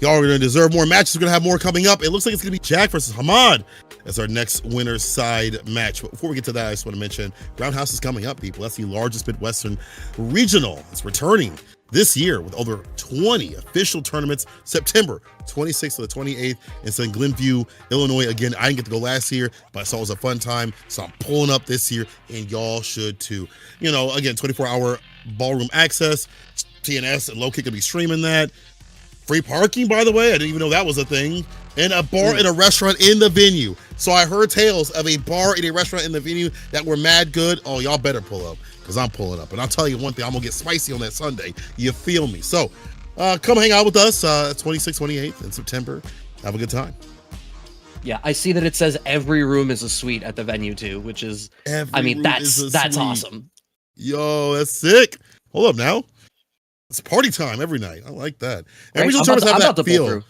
Y'all are going to deserve more matches. We're going to have more coming up. It looks like it's going to be JAK versus HAMAD as our next winner's side match. But before we get to that, I just want to mention Roundhouse is coming up, people. That's the largest Midwestern regional. It's returning this year with over 20 official tournaments, September 26th to the 28th. It's in Glenview, Illinois. Again, I didn't get to go last year, but I saw it was a fun time. So I'm pulling up this year, and y'all should too. You know, again, 24-hour ballroom access. TNS and Low Kick will be streaming that. Free parking, by the way. I didn't even know that was a thing. And a bar and a restaurant in the venue. So I heard tales of a bar and a restaurant in the venue that were mad good. Oh, y'all better pull up, because I'm pulling up. And I'll tell you one thing, I'm going to get spicy on that Sunday. You feel me? So come hang out with us 26th, 28th in September. Have a good time. Yeah, I see that it says every room is a suite at the venue too, which is, that's awesome. Yo, that's sick. Hold up now. It's party time every night. I like that. And regional tournaments have that feel.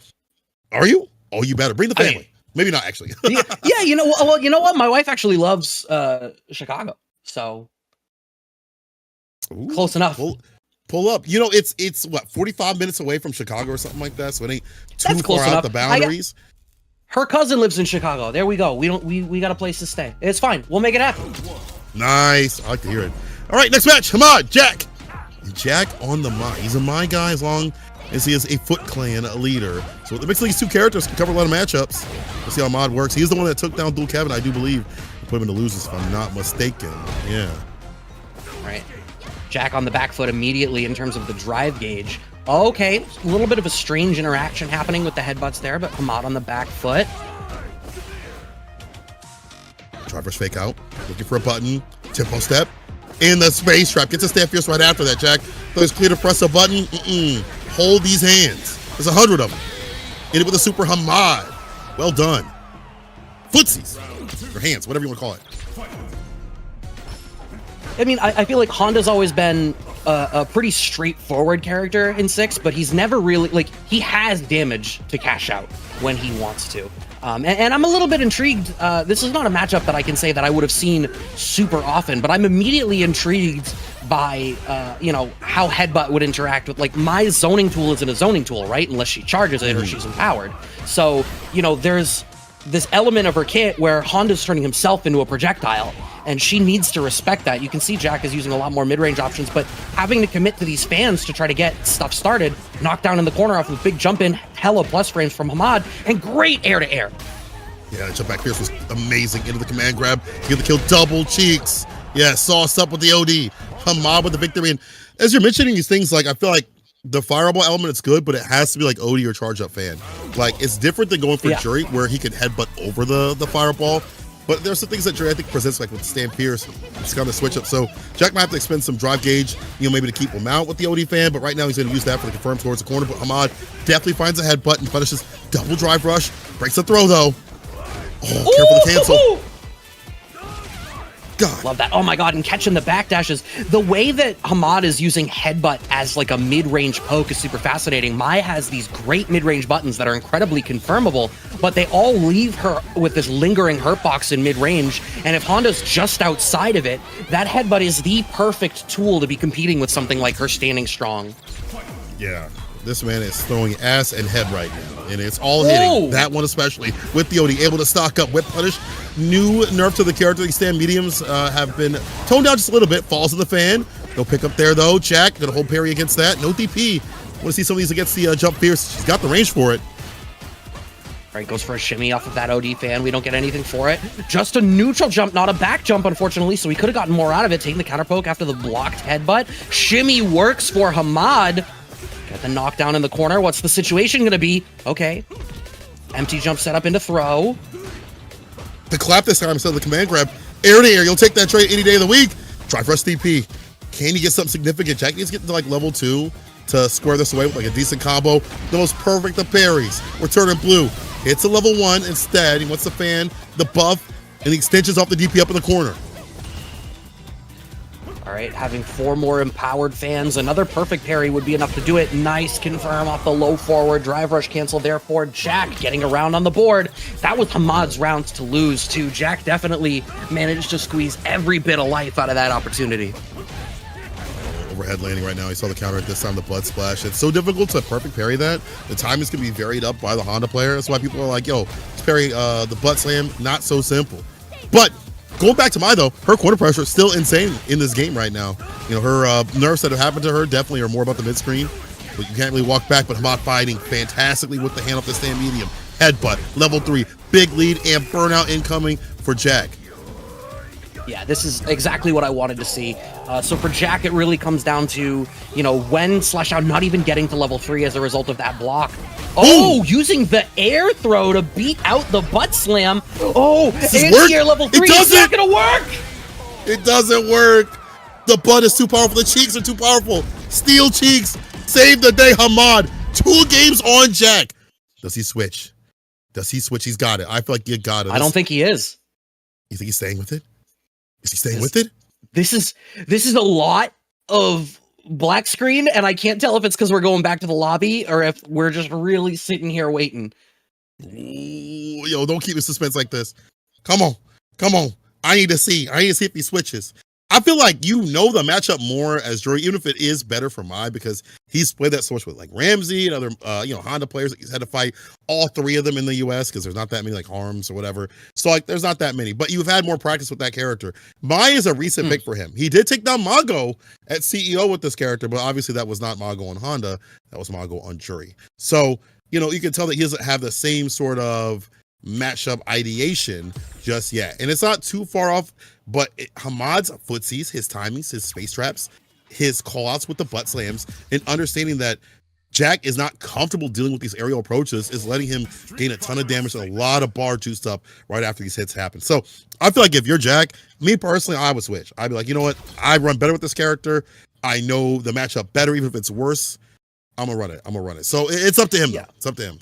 Are you? Oh, you better bring the family. Maybe not actually. yeah, you know. Well, you know what? My wife actually loves Chicago, so close enough. Pull up. You know, it's what, 45 minutes away from Chicago or something like that. So it ain't too far out the boundaries. Her cousin lives in Chicago. There we go. We got a place to stay. It's fine. We'll make it happen. Nice. I like to hear it. All right, next match. HAMAD, JAK. JAK on the mic. He's a my guy as long as he is a Foot Clan leader. So the mix of these two characters can cover a lot of matchups. We'll see how HAMAD works. He's the one that took down Dual Kevin, I do believe. Put him in the losers if I'm not mistaken. Yeah. Right. JAK on the back foot immediately in terms of the drive gauge. Okay, a little bit of a strange interaction happening with the headbutts there, but HAMAD on the back foot. Driver's fake out. Looking for a button. Tempo step. In the space trap. Gets a stand fierce right after that, JAK. So it's clear to press a button. Hold these hands. There's 100 of them. In it with a super HAMAD. Well done. Footsies. Or hands, whatever you want to call it. I mean, I feel like Honda's always been a pretty straightforward character in 6, but he's never really, like, he has damage to cash out when he wants to. And I'm a little bit intrigued. This is not a matchup that I can say that I would have seen super often, but I'm immediately intrigued by, you know, how Headbutt would interact with, like, my zoning tool isn't a zoning tool, right? Unless she charges it or she's empowered. So, you know, there's this element of her kit where Honda's turning himself into a projectile, and she needs to respect that. You can see JAK is using a lot more mid-range options, but having to commit to these fans to try to get stuff started, knocked down in the corner off with big jump in, hella plus frames from HAMAD, and great air-to-air. Yeah, the jump back fierce was amazing. Into the command grab to get the kill, double cheeks. Yeah, sauce up with the OD. HAMAD with the victory. And as you're mentioning these things, like, I feel like the fireable element is good, but it has to be like OD or charge up fan. Like, it's different than going for Jury, where he can headbutt over the fireball. But there's some things that Jury, I think, presents, like with Stan Pierce. It's kind of switch up. So JAK might have to expend some drive gauge, you know, maybe to keep him out with the OD fan. But right now he's going to use that for the confirm towards the corner. But HAMAD definitely finds a headbutt and punishes double drive rush. Breaks the throw though. Oh, careful to cancel. God. Love that. Oh my God, and catching the backdashes. The way that HAMAD is using headbutt as like a mid-range poke is super fascinating. Mai has these great mid-range buttons that are incredibly confirmable, but they all leave her with this lingering hurt box in mid-range, and if Honda's just outside of it, that headbutt is the perfect tool to be competing with something like her standing strong. Yeah. This man is throwing ass and head right now, and it's all hitting. That one especially with the OD, able to stock up with punish. New nerf to the character. These stand mediums have been toned down just a little bit. Falls in the fan. No pick up there though. JAK gonna hold parry against that. No DP. Want to see some of these against the jump fierce. She's got the range for it. All right, goes for a shimmy off of that OD fan. We don't get anything for it. Just a neutral jump, not a back jump, unfortunately, so we could have gotten more out of it, taking the counter poke after the blocked headbutt. Shimmy works for HAMAD. Got the knockdown in the corner. What's the situation going to be? Okay. Empty jump set up into throw. The clap this time instead of the command grab. Air to air. You'll take that trade any day of the week. Try for DP. Can you get something significant? JAK needs to get to like level 2 to square this away with like a decent combo. The most perfect of parries. Returning blue. Hits a level 1 instead. He wants the fan, the buff, and the extensions off the DP up in the corner. All right, having 4 more empowered fans. Another perfect parry would be enough to do it. Nice confirm off the low forward. Drive rush cancel there for JAK, getting around on the board. That was HAMAD's rounds to lose too. JAK definitely managed to squeeze every bit of life out of that opportunity. overhead landing right now. He saw the counter at this time, the blood splash. It's so difficult to perfect parry that. The time is going to be varied up by the Honda player. That's why people are like, yo, let's parry the butt slam. Not so simple. But going back to Mai, though, her corner pressure is still insane in this game right now. You know, her nerfs that have happened to her definitely are more about the mid-screen. But you can't really walk back. But HAMAD fighting fantastically with the hand off the stand medium. Headbutt, level 3, big lead, and burnout incoming for JAK. Yeah, this is exactly what I wanted to see. So for JAK, it really comes down to, you know, when Slash Out not even getting to level 3 as a result of that block. Oh, using the air throw to beat out the butt slam. Oh, anti-air level 3 is not gonna work! It doesn't work. The butt is too powerful. The cheeks are too powerful. Steel cheeks. Save the day, HAMAD. 2 games on JAK. Does he switch? Does he switch? He's got it. I feel like he got it. I don't think he is. You think he's staying with it? Is he staying with it? This is a lot of black screen, and I can't tell if it's because we're going back to the lobby or if we're just really sitting here waiting. Ooh, yo, don't keep me suspense like this. Come on. Come on. I need to see. I need to see if he switches. I feel like you know the matchup more as Jory, even if it is better for Mai, because he's played that so much with like Ramsey and other Honda players that he's had to fight, all 3 of them in the US, because there's not that many like harms or whatever. So like there's not that many, but you've had more practice with that character. Mai is a recent pick for him. He did take down Mago at CEO with this character, but obviously that was not Mago on Honda, that was Mago on Jury. So, you know, you can tell that he doesn't have the same sort of matchup ideation just yet. And it's not too far off, but HAMAD's footsies, his timings, his space traps, his callouts with the butt slams, and understanding that JAK is not comfortable dealing with these aerial approaches is letting him gain a ton of damage and a lot of bar juiced up right after these hits happen. So I feel like if you're JAK, me personally, I would switch. I'd be like, you know what? I run better with this character. I know the matchup better, even if it's worse. I'm gonna run it. I'm gonna run it. So it's up to him. Yeah. It's up to him.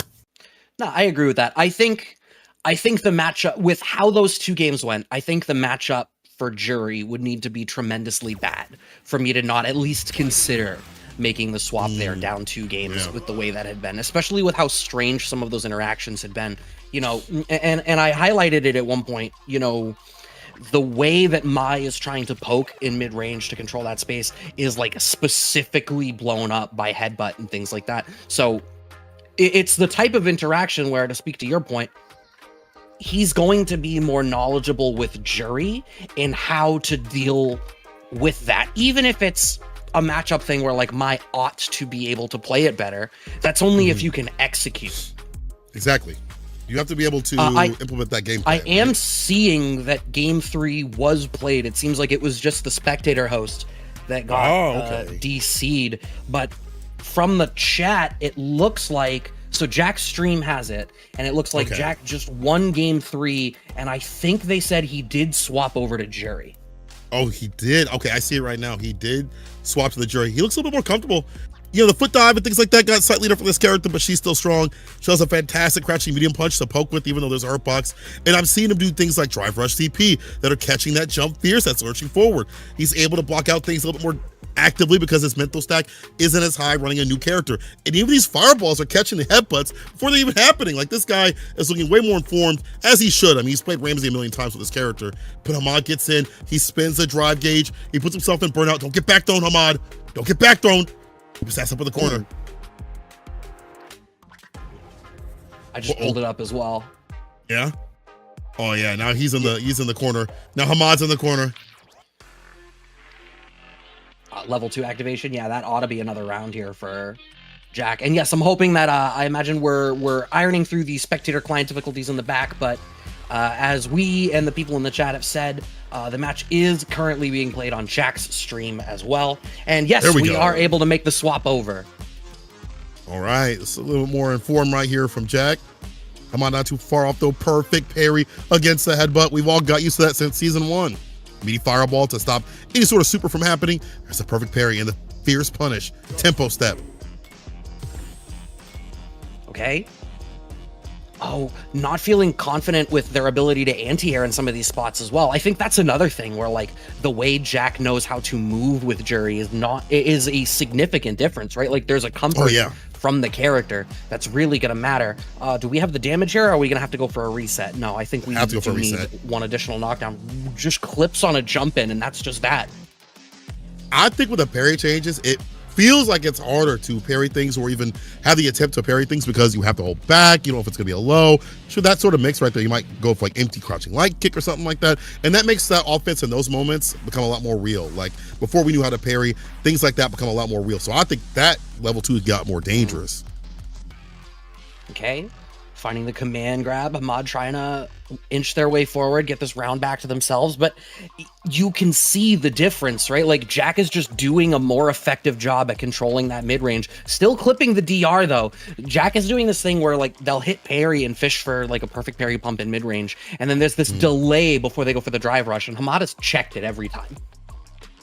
No, I agree with that. I think the matchup, with how those 2 games went, I think the matchup for Jury would need to be tremendously bad for me to not at least consider making the swap there down 2 games with the way that had been, especially with how strange some of those interactions had been, you know, and I highlighted it at one point, you know, the way that Mai is trying to poke in mid-range to control that space is like specifically blown up by headbutt and things like that. So it's the type of interaction where, to speak to your point, he's going to be more knowledgeable with Jury in how to deal with that, even if it's a matchup thing where like Mai ought to be able to play it better. That's only if you can execute. Exactly. You have to be able to implement that game plan. I am seeing that game 3 was played. It seems like it was just the spectator host that got DC'd, but from the chat, it looks like, so JAK's stream has it, and it looks like JAK just won game 3, and I think they said he did swap over to Jury. Oh, he did? Okay, I see it right now. He did swap to the Jury. He looks a little bit more comfortable. You know, the foot dive and things like that got slightly different for this character, but she's still strong. She has a fantastic crouching medium punch to poke with, even though there's a hurt box. And I'm seeing him do things like drive rush CP that are catching that jump fierce that's lurching forward. He's able to block out things a little bit more actively because his mental stack isn't as high running a new character. And even these fireballs are catching the headbutts before they're even happening. Like, this guy is looking way more informed, as he should. I mean, he's played Ramsey a million times with this character. But HAMAD gets in, he spins the drive gauge, he puts himself in burnout. Don't get back thrown, HAMAD. Don't get back thrown. He was up in the corner. I just pulled it up as well. Yeah? Oh yeah, now he's in the corner. Now HAMAD's in the corner. Level 2 activation. Yeah, that ought to be another round here for JAK. And yes, I'm hoping that I imagine we're ironing through the spectator client difficulties in the back, but as we and the people in the chat have said, the match is currently being played on JAK's stream as well. And yes, we are able to make the swap over. All right, it's a little more informed right here from JAK. HAMAD not too far off though. Perfect parry against the headbutt. We've all got used to that since season 1. Meaty fireball to stop any sort of super from happening. There's a perfect parry and the fierce punish. Tempo step. Okay. Oh, not feeling confident with their ability to anti-air in some of these spots as well. I think that's another thing where, like, the way JAK knows how to move with Jury is a significant difference, right? Like, there's a comfort from the character that's really gonna matter. Do we have the damage here, or are we gonna have to go for a reset? No, I think we have to go for a reset. Need one additional knockdown. Just clips on a jump in, and that's just that. I think with the parry changes, it feels like it's harder to parry things or even have the attempt to parry things because you have to hold back. You don't know if it's going to be a low. So that sort of mix right there, you might go for like empty crouching light kick or something like that. And that makes that offense in those moments become a lot more real. Like before we knew how to parry, things like that become a lot more real. So I think that level 2 got more dangerous. Okay. Finding the command grab, HAMAD trying to inch their way forward, get this round back to themselves, but you can see the difference, right? Like JAK is just doing a more effective job at controlling that mid-range, still clipping the DR though. JAK is doing this thing where like they'll hit parry and fish for like a perfect parry pump in mid-range, and then there's this delay before they go for the drive rush, and HAMAD has checked it every time.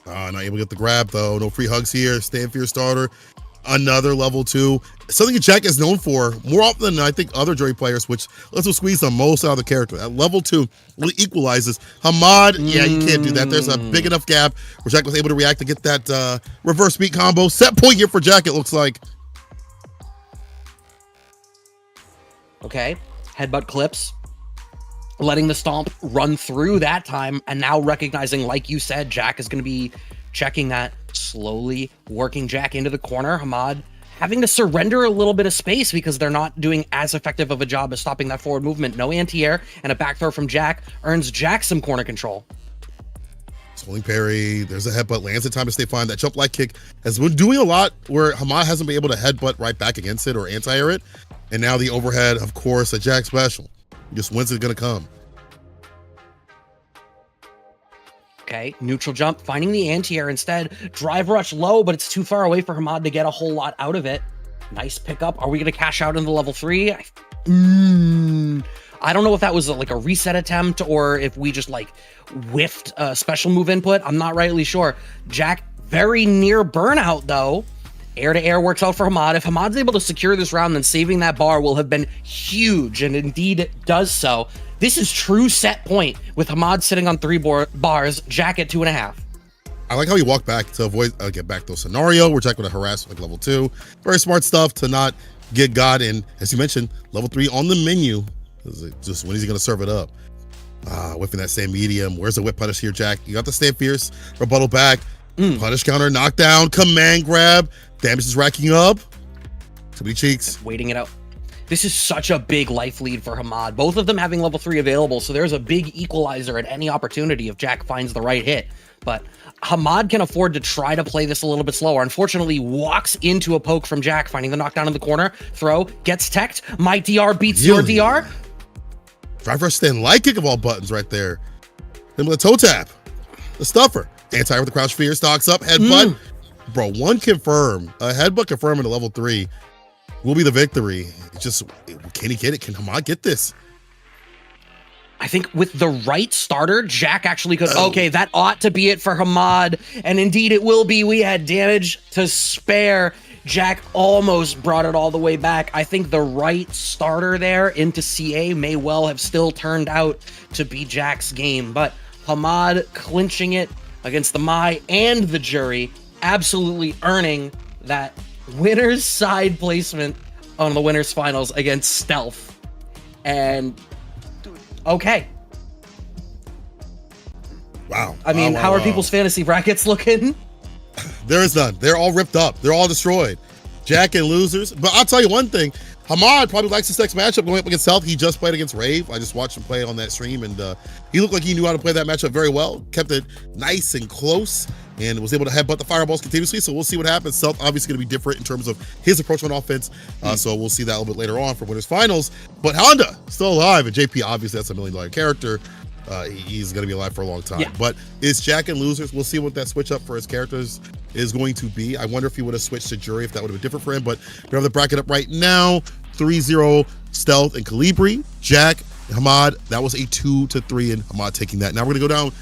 Not able to get the grab though. No free hugs here. Stand for your starter. Another level 2. Something JAK is known for more often than I think other jury players, which lets them squeeze the most out of the character. At level 2 really equalizes. HAMAD, yeah, you can't do that. There's a big enough gap where JAK was able to react to get that reverse beat combo. Set point here for JAK, it looks like. Okay, headbutt clips, letting the stomp run through that time, and now recognizing, like you said, JAK is going to be checking that, slowly working JAK into the corner. HAMAD having to surrender a little bit of space because they're not doing as effective of a job as stopping that forward movement. No anti-air and a back throw from JAK earns JAK some corner control. Swing parry, there's a headbutt, lands in time to stay fine. That jump light kick has been doing a lot where HAMAD hasn't been able to headbutt right back against it or anti-air it. And now the overhead, of course, a JAK special. Just when's it gonna come? Okay, neutral jump, finding the anti-air instead. Drive rush low, but it's too far away for HAMAD to get a whole lot out of it. Nice pickup. Are we going to cash out into level 3? I don't know if that was like a reset attempt or if we just like whiffed a special move input. I'm not rightly sure. JAK very near burnout though. Air to air works out for HAMAD. If HAMAD's able to secure this round, then saving that bar will have been huge, and indeed it does so. This is true set point with HAMAD sitting on 3 bars, JAK at 2.5. I like how he walked back to avoid get back to a scenario where JAK would have harassed like level 2. Very smart stuff to not get got in. As you mentioned, level 3 on the menu. Just when is he going to serve it up? Whipping that same medium. Where's the whip punish here, JAK? You got to stay fierce. Rebuttal back. Punish counter, knockdown, command grab. Damage is racking up. Too many cheeks. Waiting it out. This is such a big life lead for HAMAD. Both of them having level 3 available, so there's a big equalizer at any opportunity if JAK finds the right hit. But HAMAD can afford to try to play this a little bit slower. Unfortunately, walks into a poke from JAK, finding the knockdown in the corner. Throw, gets teched. My DR beats your DR. Drive rush stand light kick of all buttons right there. Then with a toe tap. The stuffer. Anti with the crouch fear, stocks up, headbutt. Bro, one confirm. A headbutt confirm into level 3 will be the victory. It's just, can he get it? Can HAMAD get this? I think with the right starter, JAK actually could. Okay, that ought to be it for HAMAD. And indeed it will be. We had damage to spare. JAK almost brought it all the way back. I think the right starter there into CA may well have still turned out to be JAK's game. But HAMAD clinching it against the Mai and the jury, absolutely earning that winner's side placement on the winner's finals against Stealth. And okay. Wow. I mean, how are people's fantasy brackets looking? There is none. They're all ripped up. They're all destroyed. JAK and losers. But I'll tell you one thing. HAMAD probably likes this next matchup going up against Stealth. He just played against Rave. I just watched him play on that stream, and he looked like he knew how to play that matchup very well. Kept it nice and close, and was able to headbutt the fireballs continuously. So we'll see what happens. Stealth obviously going to be different in terms of his approach on offense. So we'll see that a little bit later on for winners finals. But Honda still alive, and JP obviously that's $1 million character. He's going to be alive for a long time. Yeah. But it's JAK and losers. We'll see what that switch up for his characters is going to be. I wonder if he would have switched to jury, if that would have been different for him. But we have the bracket up right now. 3-0 Stealth and Calibri. JAK, HAMAD. That was a 2-3, and HAMAD taking that. Now we're going to go down